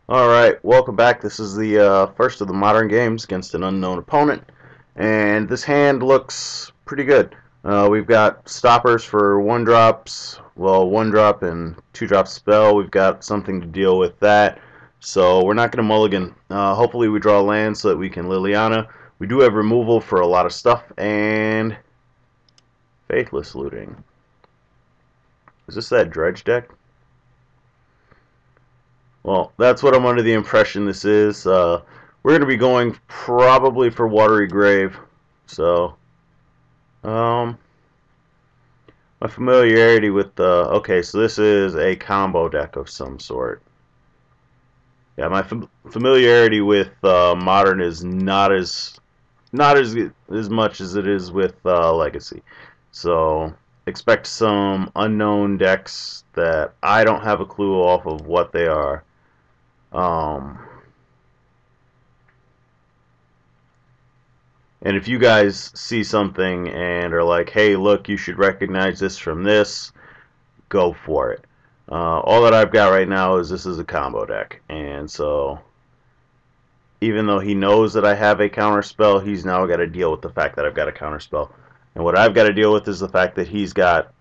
Alright, welcome back. This is the first of the modern games against an unknown opponent, and this hand looks pretty good. We've got stoppers for 1-drops, well, 1-drop and 2-drop spell. We've got something to deal with that, so we're not going to mulligan. Hopefully we draw land so that we can Liliana. We do have removal for a lot of stuff, and Faithless Looting. Is this that dredge deck? Well, that's what I'm under the impression this is. We're going to be going probably for Watery Grave. So, um, my familiarity with the... Okay, so this is a combo deck of some sort. Yeah, my familiarity with Modern is not as much as it is with Legacy. So, expect some unknown decks that I don't have a clue off of what they are. And if you guys see something and are like, hey, look, you should recognize this from this, go for it. All that I've got right now is this is a combo deck. And so, even though he knows that I have a counter spell, he's now got to deal with the fact that I've got a counter spell. And what I've got to deal with is the fact that he's got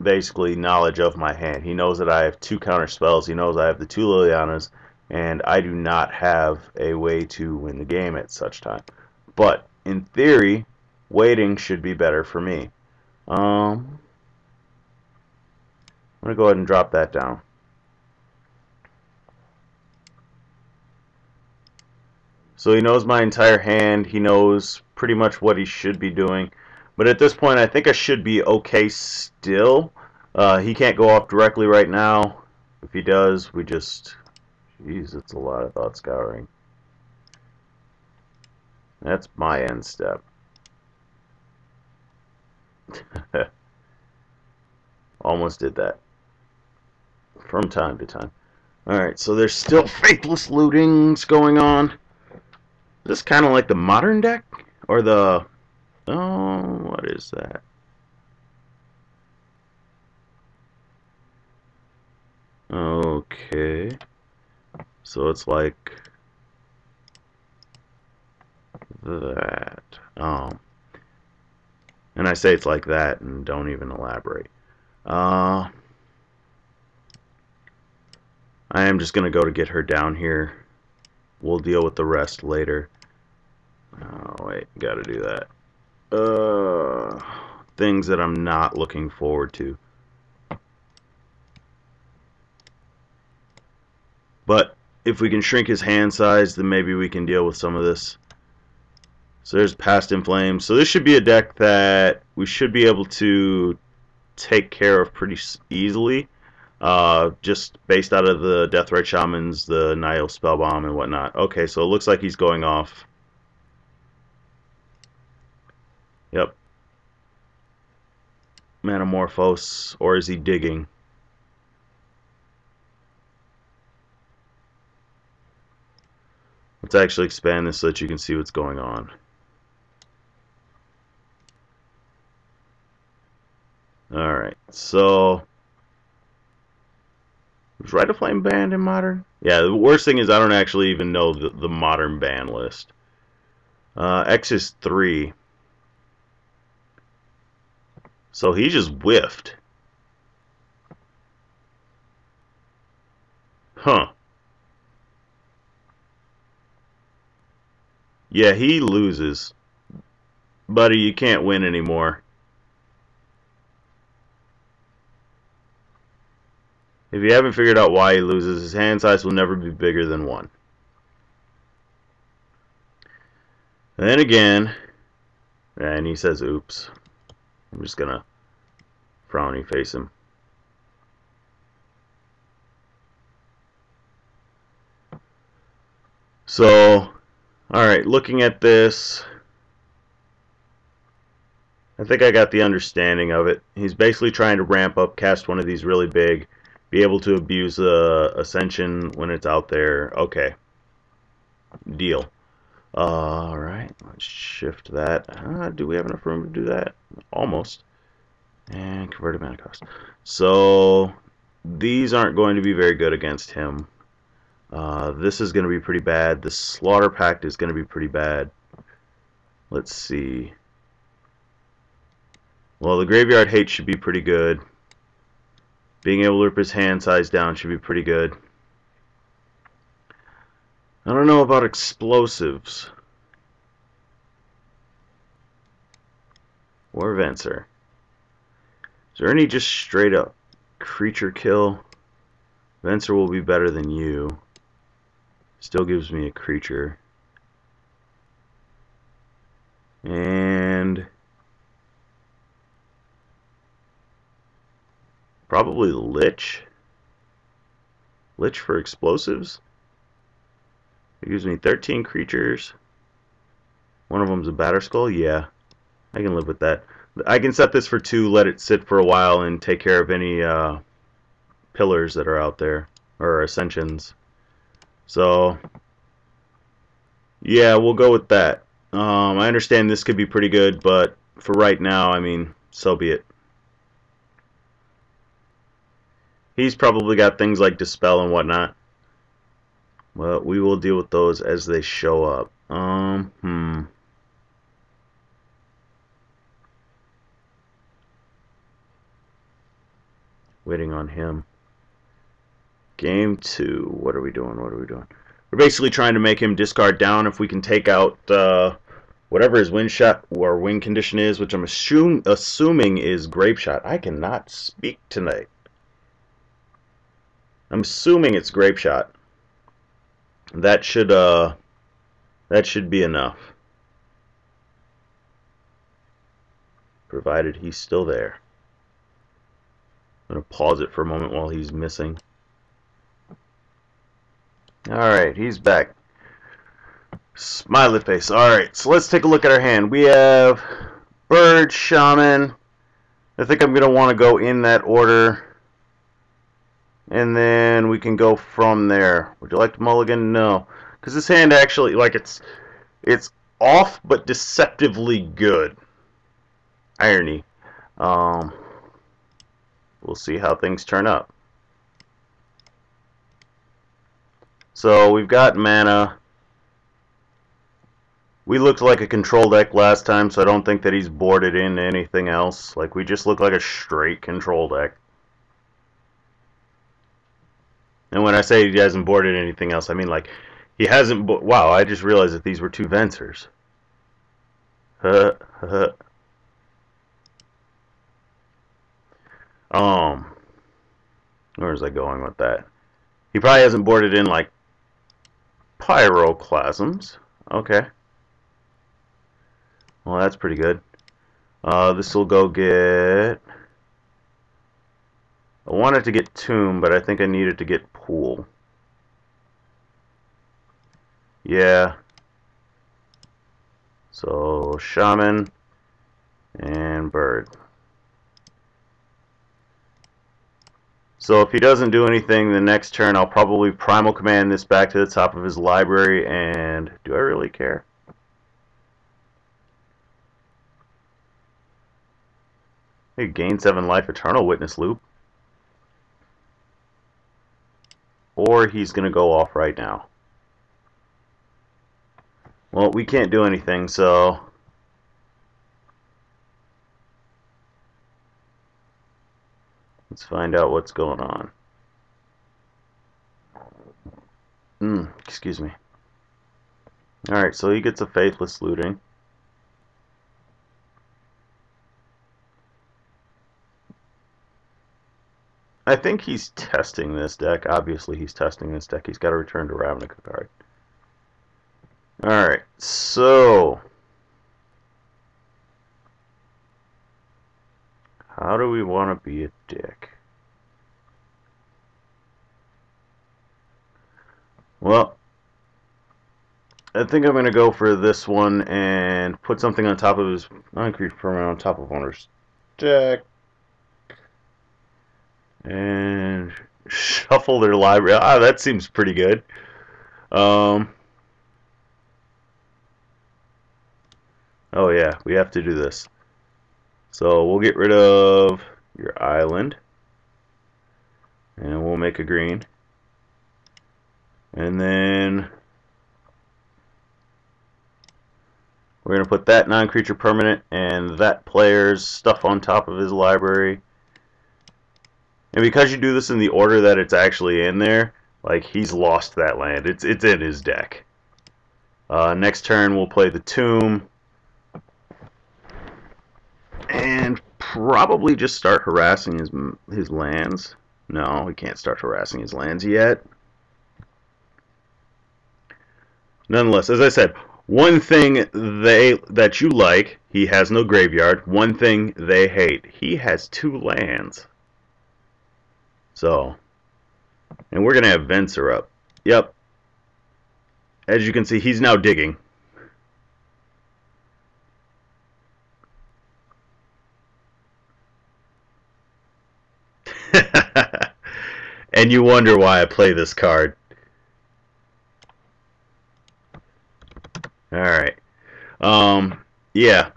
basically knowledge of my hand. He knows that I have 2 counter spells. He knows I have the 2 Lilianas. And I do not have a way to win the game at such time. But in theory, waiting should be better for me. I'm going to go ahead and drop that down. So he knows my entire hand. He knows pretty much what he should be doing. But at this point, I think I should be okay still. He can't go off directly right now. If he does, we just... Jeez, it's a lot of thought scouring. That's my end step. Almost did that. From time to time. Alright, so there's still faithless lootings going on. Is this kind of like the modern deck? Or the... Oh, what is that? Okay. So it's like... that. And I say it's like that and don't even elaborate. I am just going to go to get her down here. We'll deal with the rest later. Oh, wait. Gotta do that. Things that I'm not looking forward to. But if we can shrink his hand size, then maybe we can deal with some of this. So there's Past in Flames. So this should be a deck that we should be able to take care of pretty easily. Just based out of the Deathrite Shamans, the Nihil Spellbomb, and whatnot. Okay, so it looks like he's going off. Yep. Manamorphose, or is he digging? Let's actually expand this so that you can see what's going on. Alright, so... Was Rite of Flame banned in Modern? Yeah, the worst thing is I don't actually even know the Modern ban list. X is 3. So he just whiffed. Huh. Yeah, he loses. Buddy, you can't win anymore. If you haven't figured out why he loses, his hand size will never be bigger than 1. And then again, and he says, oops. I'm just going to frowny face him. So, alright, looking at this, I think I got the understanding of it. He's basically trying to ramp up, cast one of these really big, be able to abuse Ascension when it's out there. Okay. Deal. Alright, let's shift that. Do we have enough room to do that? Almost. And converted mana cost. So, these aren't going to be very good against him. This is going to be pretty bad. The Slaughter Pact is going to be pretty bad. Let's see. Well, the Graveyard Hate should be pretty good. Being able to rip his hand size down should be pretty good. I don't know about explosives. Or Venser. Is there any just straight up creature kill? Venser will be better than you. Still gives me a creature. And probably Lich. Lich for explosives. It gives me 13 creatures. One of them's a Batterskull. Yeah, I can live with that. I can set this for 2, let it sit for a while, and take care of any pillars that are out there, or ascensions. So, yeah, we'll go with that. I understand this could be pretty good, but for right now, I mean, so be it. He's probably got things like Dispel and whatnot. Well, we will deal with those as they show up. Waiting on him. Game 2. What are we doing? What are we doing? We're basically trying to make him discard down if we can take out whatever his win shot or win condition is, which I'm assuming is Grape Shot. I cannot speak tonight. I'm assuming it's Grape Shot. That should be enough. Provided he's still there. I'm going to pause it for a moment while he's missing. Alright, he's back. Smiley face. Alright, so let's take a look at our hand. We have Bird, Shaman. I think I'm going to want to go in that order. And then we can go from there. Would you like to mulligan? No. Because this hand actually, like, it's off but deceptively good. Irony. We'll see how things turn up. So we've got mana. We looked like a control deck last time, so I don't think that he's boarded into anything else. Like, we just look like a straight control deck. And when I say he hasn't boarded anything else, I mean, like, he hasn't... Wow, I just realized that these were 2 Vensers. Where was I going with that? He probably hasn't boarded in, like, Pyroclasms. Okay. Well, that's pretty good. This will go get... I wanted to get Tomb, but I think I needed to get Pool. Yeah. So, Shaman and Bird. So if he doesn't do anything the next turn, I'll probably Primal Command this back to the top of his library, and do I really care? Hey, gain 7 life, Eternal Witness Loop. Or he's going to go off right now. Well, we can't do anything, so... let's find out what's going on. Excuse me. Alright, so he gets a Faithless Looting. I think he's testing this deck. Obviously he's testing this deck. He's got to return to Ravnica card. Alright, so... how do we want to be a dick? Well, I think I'm going to go for this one and put something on top of his Concrete Permanent on top of owner's deck. And shuffle their library. Ah, that seems pretty good. Oh yeah, we have to do this. So we'll get rid of your island. And we'll make a green. And then we're going to put that non-creature permanent and that player's stuff on top of his library. And because you do this in the order that it's actually in there, like, he's lost that land. It's in his deck. Next turn we'll play the Tomb. And probably just start harassing his lands. No, we can't start harassing his lands yet. Nonetheless, as I said, one thing that you like, he has no graveyard. One thing they hate, he has 2 lands. So, and we're going to have Venser up. Yep. As you can see, he's now digging. And you wonder why I play this card. Alright. Yeah.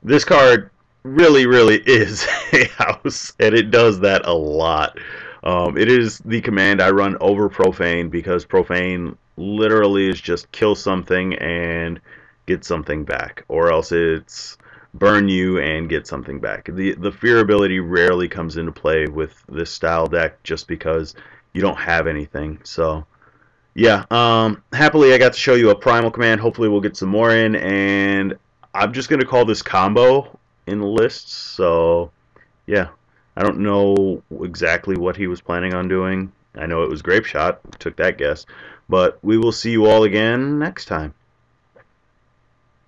This card really is a house, and it does that a lot. It is the command I run over Profane because Profane literally is just kill something and get something back, or else it's burn you and get something back. The fear ability rarely comes into play with this style deck just because you don't have anything. So yeah, happily I got to show you a primal command. Hopefully we'll get some more in, and I'm just going to call this combo in the lists. So yeah, I don't know exactly what he was planning on doing. I know it was Grape Shot, took that guess. But we will see you all again next time.